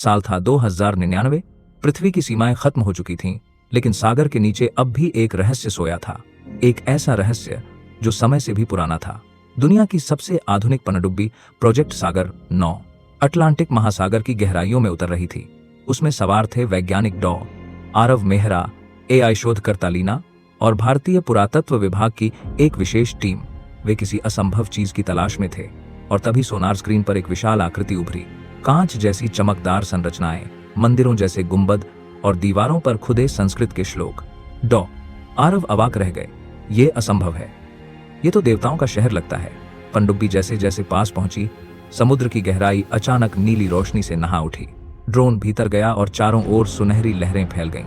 साल था 2099। पृथ्वी की सीमाएं खत्म हो चुकी थीं, लेकिन सागर के नीचे अब भी एक रहस्य सोया था। एक ऐसा रहस्य जो समय से भी पुराना था। दुनिया की सबसे आधुनिक पनडुब्बी प्रोजेक्ट सागर 9 अटलांटिक महासागर की गहराइयों में उतर रही थी। उसमें सवार थे वैज्ञानिक डॉ. आरव मेहरा, AI शोधकर्ता लीना और भारतीय पुरातत्व विभाग की एक विशेष टीम। वे किसी असंभव चीज की तलाश में थे और तभी सोनार स्क्रीन पर एक विशाल आकृति उभरी। कांच जैसी चमकदार संरचनाएं, मंदिरों जैसे गुंबद और दीवारों पर खुदे संस्कृत के श्लोक। डॉ. आरव अवाक रह गए। ये असंभव है, ये तो देवताओं का शहर लगता है। पनडुब्बी जैसे जैसे पास पहुंची, समुद्र की गहराई अचानक नीली रोशनी से नहा उठी। ड्रोन भीतर गया और चारों ओर सुनहरी लहरें फैल गईं।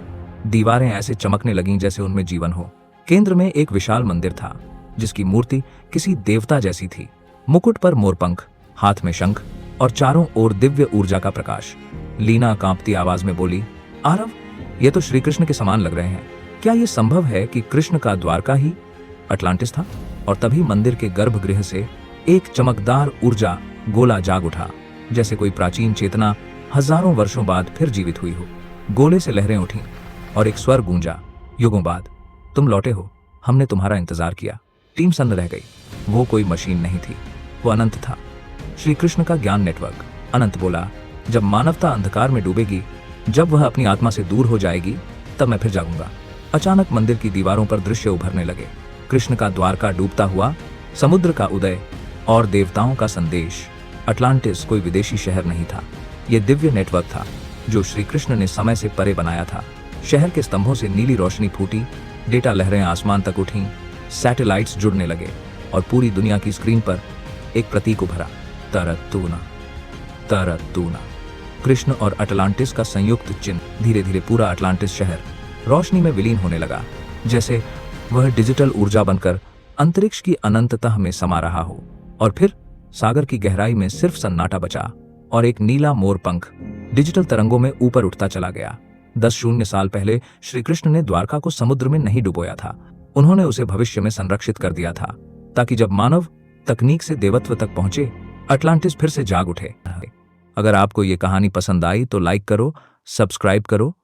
दीवारें ऐसे चमकने लगीं जैसे उनमें जीवन हो। केंद्र में एक विशाल मंदिर था, जिसकी मूर्ति किसी देवता जैसी थी। मुकुट पर मोरपंख, हाथ में शंख और चारों ओर दिव्य ऊर्जा का प्रकाश। लीना कांपती आवाज में बोली, आरव, ये तो श्री कृष्ण के समान लग रहे हैं। क्या ये संभव है कि कृष्ण का द्वारका ही अटलांटिस था? और तभी मंदिर के गर्भगृह से एक चमकदार ऊर्जा गोला जाग उठा, जैसे कोई प्राचीन चेतना हजारों वर्षों बाद फिर जीवित हुई हो। गोले से लहरें उठीं और एक स्वर गूंजा, युगों बाद तुम लौटे हो, हमने तुम्हारा इंतजार किया। टीम सन्न रह गई। वो कोई मशीन नहीं थी, वो अनंत था, श्री कृष्ण का ज्ञान नेटवर्क। अनंत बोला, जब मानवता अंधकार में डूबेगी, जब वह अपनी आत्मा से दूर हो जाएगी, तब मैं फिर जागूंगा। अचानक मंदिर की दीवारों पर दृश्य उभरने लगे। कृष्ण का द्वारका डूबता हुआ, समुद्र का उदय और देवताओं का संदेश। अटलांटिस कोई विदेशी शहर नहीं था, यह दिव्य नेटवर्क था जो श्री कृष्ण ने समय से परे बनाया था। शहर के स्तंभों से नीली रोशनी फूटी, डेटा लहरें आसमान तक उठीं, सैटेलाइट्स जुड़ने लगे और पूरी दुनिया की स्क्रीन पर एक प्रतीक उभरा, तरतूना। तरतूना, कृष्ण और अटलांटिस का संयुक्त चिन्ह। धीरे धीरे पूरा अटलांटिस शहर रोशनी में विलीन होने लगा, जैसे वह डिजिटल ऊर्जा बनकर अंतरिक्ष की अनंतता में समा रहा हो। और फिर सागर की गहराई में सिर्फ सन्नाटा बचा और एक नीला मोरपंख डिजिटल तरंगों में ऊपर उठता चला गया। 10,000 साल पहले श्री कृष्ण ने द्वारका को समुद्र में नहीं डुबोया था, उन्होंने उसे भविष्य में संरक्षित कर दिया था, ताकि जब मानव तकनीक से देवत्व तक पहुंचे, अटलांटिस फिर से जाग उठे। अगर आपको ये कहानी पसंद आई तो लाइक करो, सब्सक्राइब करो